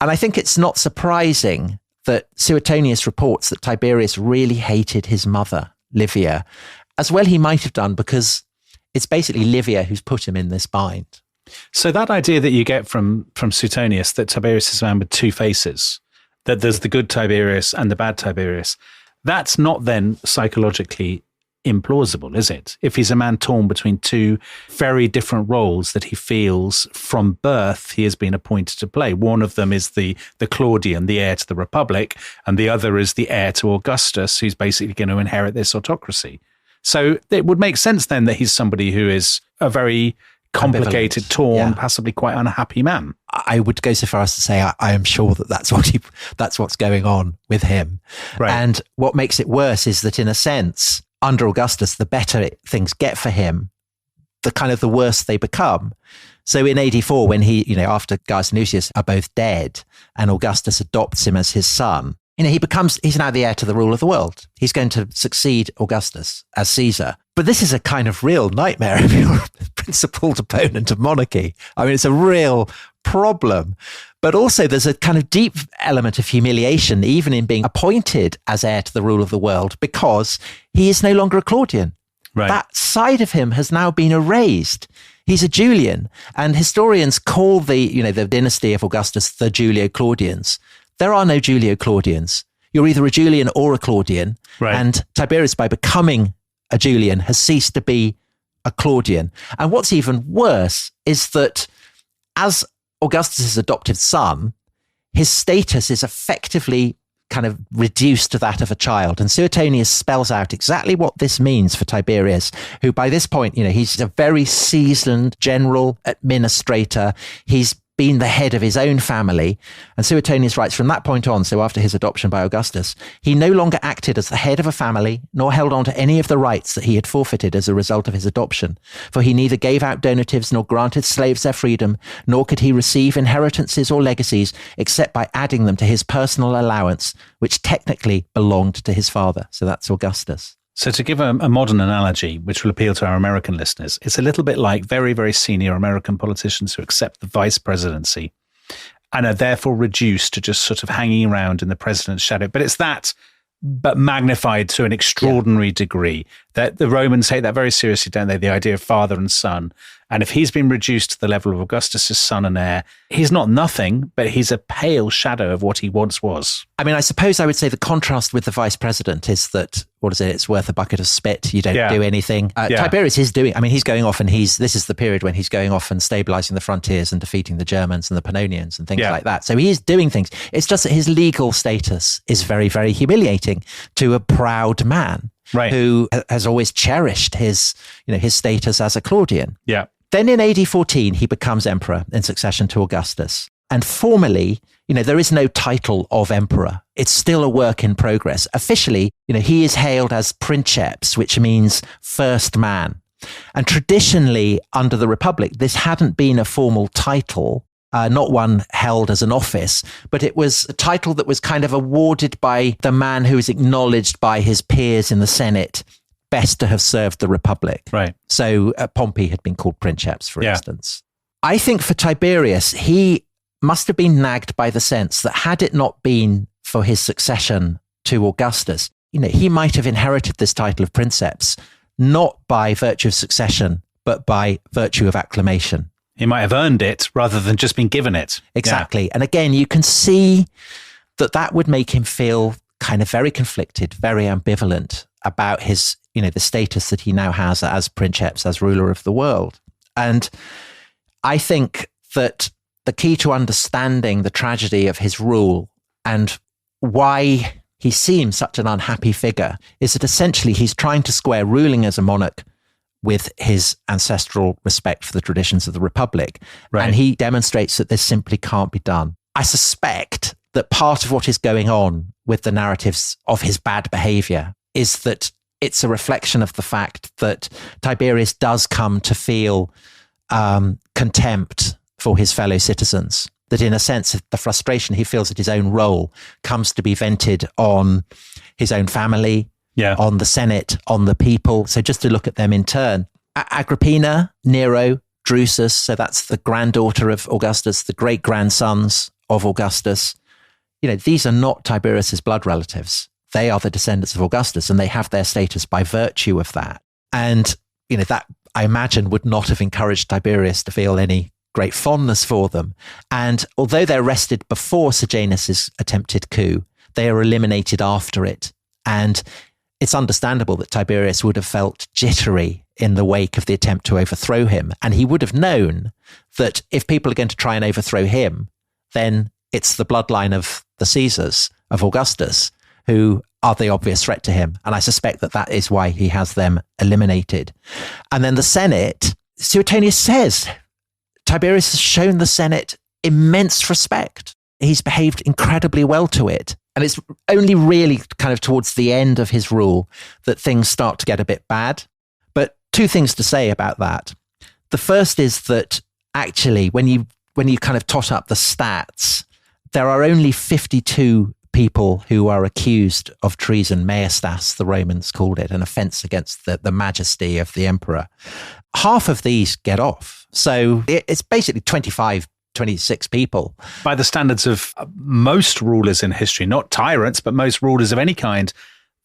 Speaker 2: And I think it's not surprising that Suetonius reports that Tiberius really hated his mother, Livia, as well he might have done, because it's basically Livia who's put him in this bind.
Speaker 1: So that idea that you get from Suetonius, that Tiberius is a man with two faces, that there's the good Tiberius and the bad Tiberius, that's not then psychologically implausible, is it? If he's a man torn between two very different roles that he feels from birth he has been appointed to play. One of them is the Claudian, the heir to the Republic, and the other is the heir to Augustus, who's basically going to inherit this autocracy. So it would make sense then that he's somebody who is a very complicated, torn, possibly quite unhappy man.
Speaker 2: I would go so far as to say I am sure that that's what's going on with him.
Speaker 1: Right.
Speaker 2: And what makes it worse is that in a sense, under Augustus, the better things get for him, the worse they become. So in AD 4, when he, after Gaius and Lucius are both dead and Augustus adopts him as his son, he's now the heir to the rule of the world. He's going to succeed Augustus as Caesar. But this is a kind of real nightmare if you're a principled opponent of monarchy. I mean, it's a real problem. But also there's a kind of deep element of humiliation, even in being appointed as heir to the rule of the world, because he is no longer a Claudian.
Speaker 1: Right.
Speaker 2: That side of him has now been erased. He's a Julian. And historians call the dynasty of Augustus the Julio-Claudians. There are no Julio-Claudians. You're either a Julian or a Claudian. Right. And Tiberius, by becoming a Julian, has ceased to be a Claudian. And what's even worse is that as Augustus's adopted son, his status is effectively kind of reduced to that of a child. And Suetonius spells out exactly what this means for Tiberius, who by this point, he's a very seasoned general administrator. He's been the head of his own family. And Suetonius writes, from that point on, so after his adoption by Augustus, he no longer acted as the head of a family, nor held on to any of the rights that he had forfeited as a result of his adoption. For he neither gave out donatives nor granted slaves their freedom, nor could he receive inheritances or legacies, except by adding them to his personal allowance, which technically belonged to his father. So that's Augustus.
Speaker 1: So to give a modern analogy, which will appeal to our American listeners, it's a little bit like very, very senior American politicians who accept the vice presidency and are therefore reduced to just sort of hanging around in the president's shadow. But it's that, but magnified to an extraordinary degree. That the Romans take that very seriously, don't they? The idea of father and son. And if he's been reduced to the level of Augustus' son and heir, he's not nothing, but he's a pale shadow of what he once was.
Speaker 2: I mean, I suppose I would say the contrast with the vice president is that, it's worth a bucket of spit. You don't do anything. Tiberius is he's going off and this is the period when he's going off and stabilizing the frontiers and defeating the Germans and the Pannonians and things like that. So he is doing things. It's just that his legal status is very, very humiliating to a proud man. Right. Who has always cherished his status as a Claudian.
Speaker 1: Yeah.
Speaker 2: Then in AD 14, he becomes emperor in succession to Augustus. And formally, there is no title of emperor. It's still a work in progress. Officially, he is hailed as princeps, which means first man. And traditionally, under the Republic, this hadn't been a formal title, not one held as an office, but it was a title that was kind of awarded by the man who is acknowledged by his peers in the Senate best to have served the Republic.
Speaker 1: Right.
Speaker 2: So Pompey had been called princeps, for instance. I think for Tiberius, he must have been nagged by the sense that had it not been for his succession to Augustus, he might have inherited this title of princeps, not by virtue of succession, but by virtue of acclamation.
Speaker 1: He might have earned it rather than just been given it.
Speaker 2: Exactly. Yeah. And again, you can see that would make him feel kind of very conflicted, very ambivalent about his, the status that he now has as princeps, as ruler of the world. And I think that the key to understanding the tragedy of his rule and why he seems such an unhappy figure is that essentially he's trying to square ruling as a monarch with his ancestral respect for the traditions of the Republic. Right. And he demonstrates that this simply can't be done. I suspect that part of what is going on with the narratives of his bad behavior is that it's a reflection of the fact that Tiberius does come to feel contempt for his fellow citizens. That in a sense, the frustration he feels at his own role comes to be vented on his own family, on the Senate, on the people. So just to look at them in turn. Agrippina, Nero, Drusus, so that's the granddaughter of Augustus, the great-grandsons of Augustus. These are not Tiberius's blood relatives. They are the descendants of Augustus, and they have their status by virtue of that. And, that, I imagine, would not have encouraged Tiberius to feel any great fondness for them. And although they're arrested before Sejanus's attempted coup, they are eliminated after it. And it's understandable that Tiberius would have felt jittery in the wake of the attempt to overthrow him. And he would have known that if people are going to try and overthrow him, then it's the bloodline of the Caesars, of Augustus, who are the obvious threat to him. And I suspect that that is why he has them eliminated. And then the Senate, Suetonius says, Tiberius has shown the Senate immense respect. He's behaved incredibly well to it. And it's only really kind of towards the end of his rule that things start to get a bit bad. But two things to say about that. The first is that actually, when you kind of tot up the stats, there are only 52 people who are accused of treason. Maestas, the Romans called it, an offence against the majesty of the emperor. Half of these get off. So it's basically 26 people. By the standards of most rulers in history, not tyrants, but most rulers of any kind,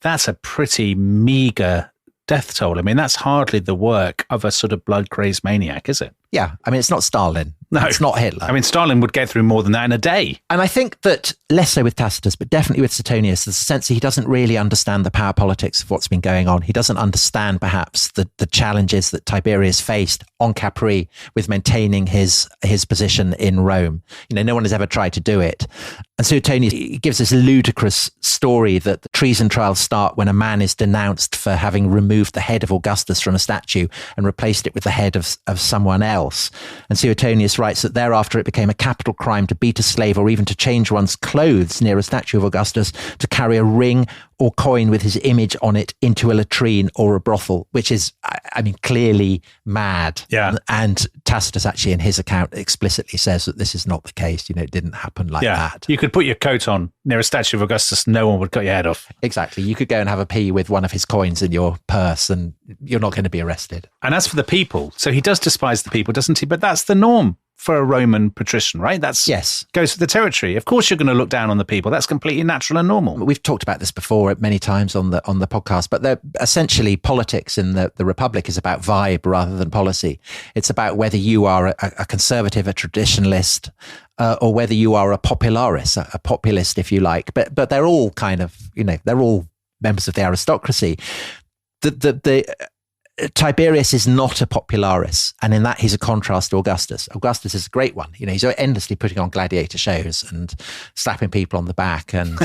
Speaker 2: that's a pretty meagre death toll. I mean, that's hardly the work of a sort of blood-crazed maniac, is it? Yeah. I mean, it's not Stalin. No. It's not Hitler. I mean, Stalin would get through more than that in a day. And I think that less so with Tacitus, but definitely with Suetonius, there's a sense that he doesn't really understand the power politics of what's been going on. He doesn't understand perhaps the challenges that Tiberius faced on Capri with maintaining his position in Rome. You know, no one has ever tried to do it. And Suetonius gives this ludicrous story that the treason trials start when a man is denounced for having removed the head of Augustus from a statue and replaced it with the head of someone else. And Suetonius writes that thereafter it became a capital crime to beat a slave or even to change one's clothes near a statue of Augustus, to carry a ring or coin with his image on it into a latrine or a brothel, which is, I mean, clearly mad. Yeah. And Tacitus actually in his account explicitly says that this is not the case. You know, it didn't happen like that. You could put your coat on near a statue of Augustus, no one would cut your head off. Exactly. You could go and have a pee with one of his coins in your purse and you're not going to be arrested. And as for the people, so he does despise the people, doesn't he? But that's the norm for a Roman patrician, right? That's goes with the territory. Of course, you're going to look down on the people. That's completely natural and normal. We've talked about this before many times on the podcast, but they're essentially politics in the Republic is about vibe rather than policy. It's about whether you are a conservative, a traditionalist, or whether you are a popularis, a populist, if you like. But they're all kind of, you know, they're all members of the aristocracy. Tiberius is not a popularis, and in that he's a contrast to Augustus. Augustus is a great one. You know, he's endlessly putting on gladiator shows and slapping people on the back and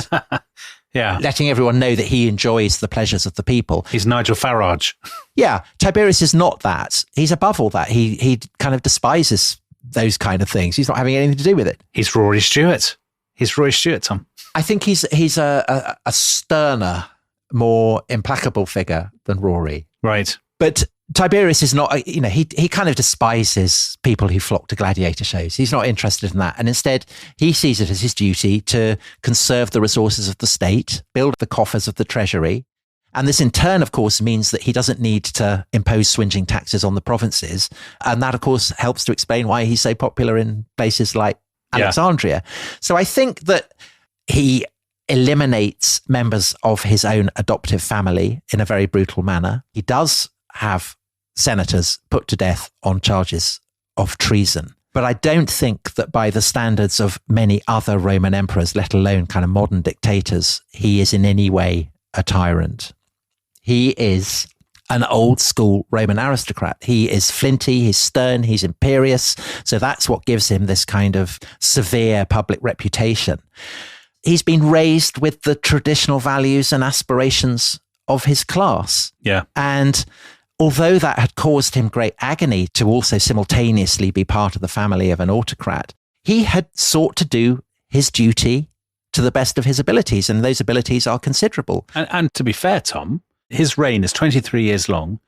Speaker 2: letting everyone know that he enjoys the pleasures of the people. He's Nigel Farage. Yeah, Tiberius is not that. He's above all that. He kind of despises those kind of things. He's not having anything to do with it. He's Rory Stewart. He's Rory Stewart, Tom. I think he's a sterner, more implacable figure than Rory. Right. But Tiberius is not, you know, he kind of despises people who flock to gladiator shows. He's not interested in that. And instead, he sees it as his duty to conserve the resources of the state, build the coffers of the treasury. And this in turn, of course, means that he doesn't need to impose swingeing taxes on the provinces. And that, of course, helps to explain why he's so popular in places like Alexandria. So I think that he eliminates members of his own adoptive family in a very brutal manner. He does have senators put to death on charges of treason. But I don't think that by the standards of many other Roman emperors, let alone kind of modern dictators, he is in any way a tyrant. He is an old school Roman aristocrat. He is flinty, he's stern, he's imperious. So that's what gives him this kind of severe public reputation. He's been raised with the traditional values and aspirations of his class. Yeah. And although that had caused him great agony to also simultaneously be part of the family of an autocrat, he had sought to do his duty to the best of his abilities, and those abilities are considerable. And to be fair, Tom, his reign is 23 years long,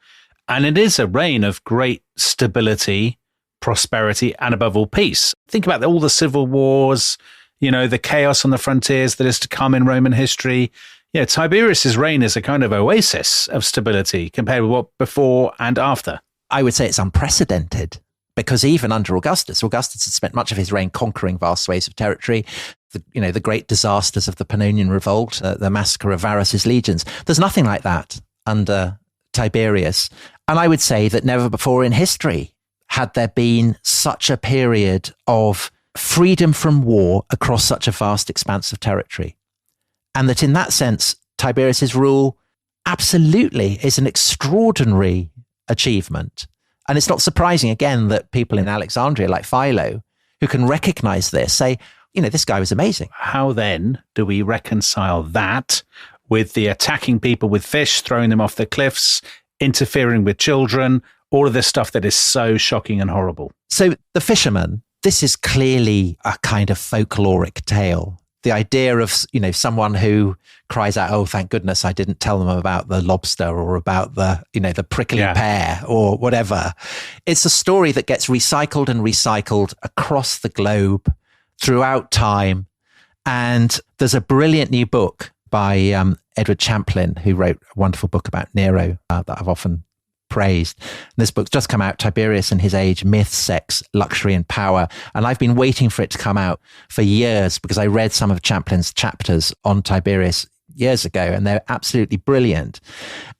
Speaker 2: and it is a reign of great stability, prosperity, and above all, peace. Think about all the civil wars, you know, the chaos on the frontiers that is to come in Roman history. Yeah, Tiberius's reign is a kind of oasis of stability compared with what before and after. I would say it's unprecedented because even under Augustus had spent much of his reign conquering vast swathes of territory. The great disasters of the Pannonian Revolt, the massacre of Varus's legions. There's nothing like that under Tiberius. And I would say that never before in history had there been such a period of freedom from war across such a vast expanse of territory. And that in that sense, Tiberius's rule absolutely is an extraordinary achievement. And it's not surprising, again, that people in Alexandria like Philo, who can recognize this, say, this guy was amazing.
Speaker 1: How then do we reconcile that with the attacking people with fish, throwing them off the cliffs, interfering with children, all of this stuff that is so shocking and horrible?
Speaker 2: So the fisherman, this is clearly a kind of folkloric tale. The idea of, someone who cries out, oh, thank goodness I didn't tell them about the lobster or about the prickly pear or whatever. It's a story that gets recycled and recycled across the globe throughout time. And there's a brilliant new book by Edward Champlin, who wrote a wonderful book about Nero that I've often praised. This book's just come out, Tiberius and His Age, Myth, Sex, Luxury and Power. And I've been waiting for it to come out for years because I read some of Champlin's chapters on Tiberius years ago, and they're absolutely brilliant.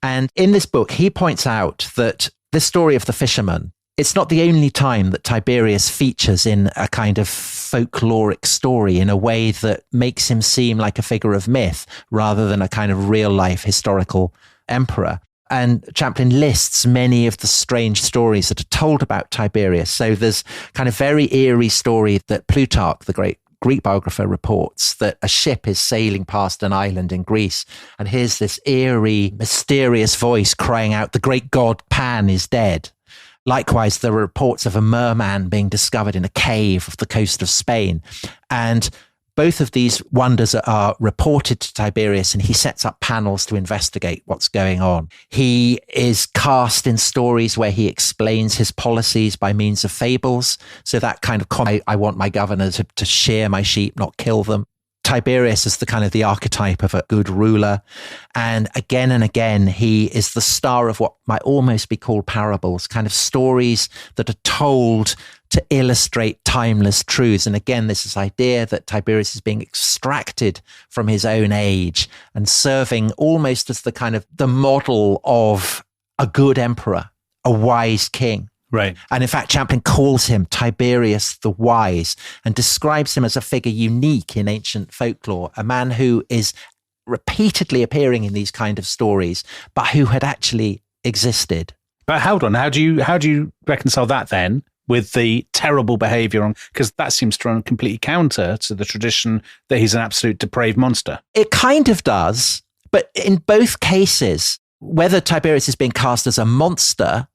Speaker 2: And in this book, he points out that this story of the fisherman, it's not the only time that Tiberius features in a kind of folkloric story in a way that makes him seem like a figure of myth rather than a kind of real life historical emperor. And Champlin lists many of the strange stories that are told about Tiberius. So there's kind of very eerie story that Plutarch, the great Greek biographer, reports that a ship is sailing past an island in Greece. And here's this eerie, mysterious voice crying out, the great god Pan is dead. Likewise, there are reports of a merman being discovered in a cave off the coast of Spain. And both of these wonders are reported to Tiberius, and he sets up panels to investigate what's going on. He is cast in stories where he explains his policies by means of fables. So that kind of I want my governor to shear my sheep, not kill them. Tiberius is the kind of the archetype of a good ruler. And again, he is the star of what might almost be called parables, kind of stories that are told to illustrate timeless truths. And again, this idea that Tiberius is being extracted from his own age and serving almost as the kind of the model of a good emperor, a wise king.
Speaker 1: Right.
Speaker 2: And in fact, Champlin calls him Tiberius the Wise and describes him as a figure unique in ancient folklore, a man who is repeatedly appearing in these kind of stories, but who had actually existed.
Speaker 1: But hold on, how do you reconcile that then with the terrible behavior on, because that seems to run completely counter to the tradition that he's an absolute depraved monster.
Speaker 2: It kind of does, but in both cases, whether Tiberius is being cast as a monster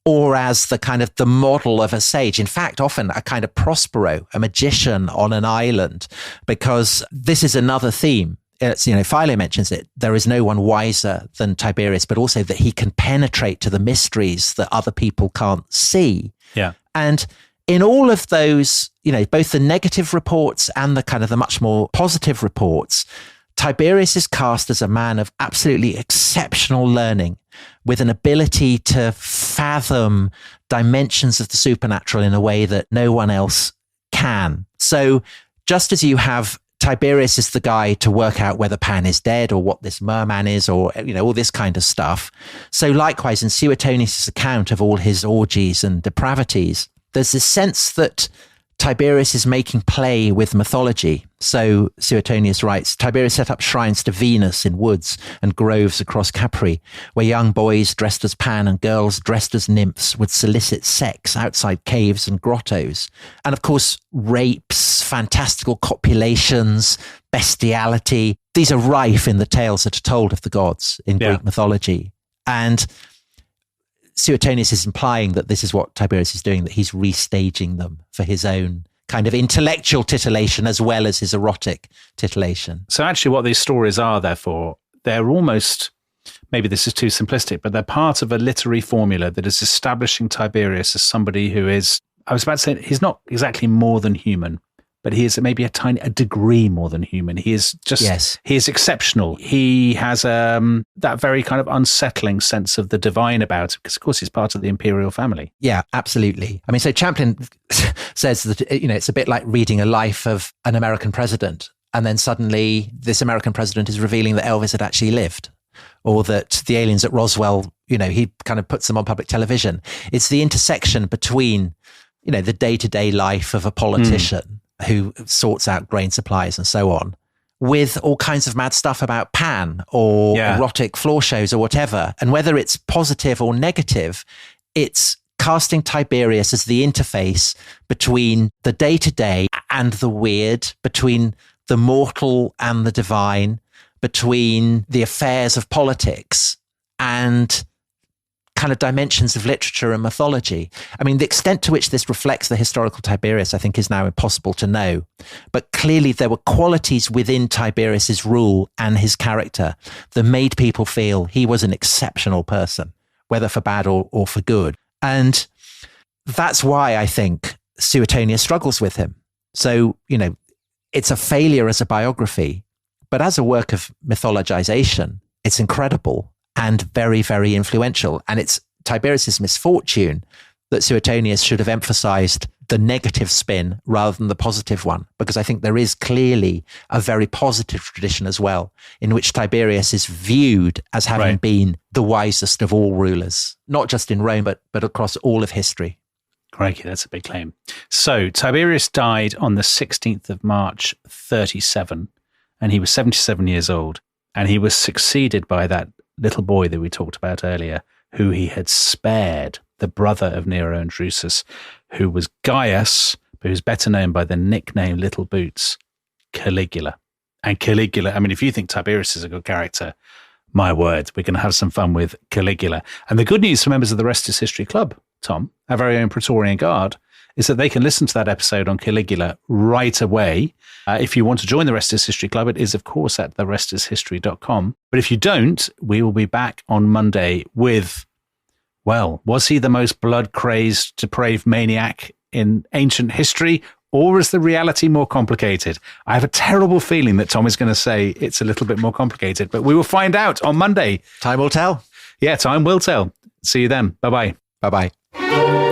Speaker 2: or as the kind of the model of a sage, in fact, often a kind of Prospero, a magician on an island, because this is another theme. It's, Philo mentions it. There is no one wiser than Tiberius, but also that he can penetrate to the mysteries that other people can't see.
Speaker 1: Yeah.
Speaker 2: And in all of those, both the negative reports and the kind of the much more positive reports, Tiberius is cast as a man of absolutely exceptional learning, with an ability to fathom dimensions of the supernatural in a way that no one else can. So just as you have Tiberius is the guy to work out whether Pan is dead or what this merman is, or, all this kind of stuff. So likewise, in Suetonius' account of all his orgies and depravities, there's this sense that Tiberius is making play with mythology. So Suetonius writes, Tiberius set up shrines to Venus in woods and groves across Capri, where young boys dressed as Pan and girls dressed as nymphs would solicit sex outside caves and grottos. And of course, rapes, fantastical copulations, bestiality. These are rife in the tales that are told of the gods in Greek mythology. And Suetonius is implying that this is what Tiberius is doing, that he's restaging them for his own kind of intellectual titillation as well as his erotic titillation.
Speaker 1: So actually what these stories are, therefore, they're almost, maybe this is too simplistic, but they're part of a literary formula that is establishing Tiberius as somebody who is, I was about to say, he's not exactly more than human, but he is maybe a degree more than human. He is just, he is exceptional. He has that very kind of unsettling sense of the divine about him, because of course he's part of the imperial family.
Speaker 2: Yeah, absolutely. I mean, so Champlin says that, it's a bit like reading a life of an American president. And then suddenly this American president is revealing that Elvis had actually lived, or that the aliens at Roswell, he kind of puts them on public television. It's the intersection between, the day-to-day life of a politician who sorts out grain supplies and so on, with all kinds of mad stuff about Pan or erotic floor shows or whatever. And whether it's positive or negative, it's casting Tiberius as the interface between the day-to-day and the weird, between the mortal and the divine, between the affairs of politics and kind of dimensions of literature and mythology. I mean, the extent to which this reflects the historical Tiberius, I think, is now impossible to know. But clearly there were qualities within Tiberius's rule and his character that made people feel he was an exceptional person, whether for bad or for good. And that's why I think Suetonius struggles with him. So, it's a failure as a biography, but as a work of mythologization, it's incredible and very, very influential. And it's Tiberius's misfortune that Suetonius should have emphasized the negative spin rather than the positive one, because I think there is clearly a very positive tradition as well, in which Tiberius is viewed as having been the wisest of all rulers, not just in Rome, but across all of history.
Speaker 1: Crikey, that's a big claim. So Tiberius died on the 16th of March, 37, and he was 77 years old. And he was succeeded by that little boy that we talked about earlier, who he had spared, the brother of Nero and Drusus, who was Gaius, but who's better known by the nickname Little Boots, Caligula. And Caligula, I mean, if you think Tiberius is a good character, my word, we're going to have some fun with Caligula. And the good news for members of the Rest is History Club, Tom, our very own Praetorian Guard, is that they can listen to that episode on Caligula right away. If you want to join the Rest is History Club, it is, of course, at therestishistory.com. But if you don't, we will be back on Monday with, well, was he the most blood-crazed, depraved maniac in ancient history, or is the reality more complicated? I have a terrible feeling that Tom is going to say it's a little bit more complicated, but we will find out on Monday.
Speaker 2: Time will tell.
Speaker 1: Yeah, time will tell. See you then. Bye-bye.
Speaker 2: Bye-bye.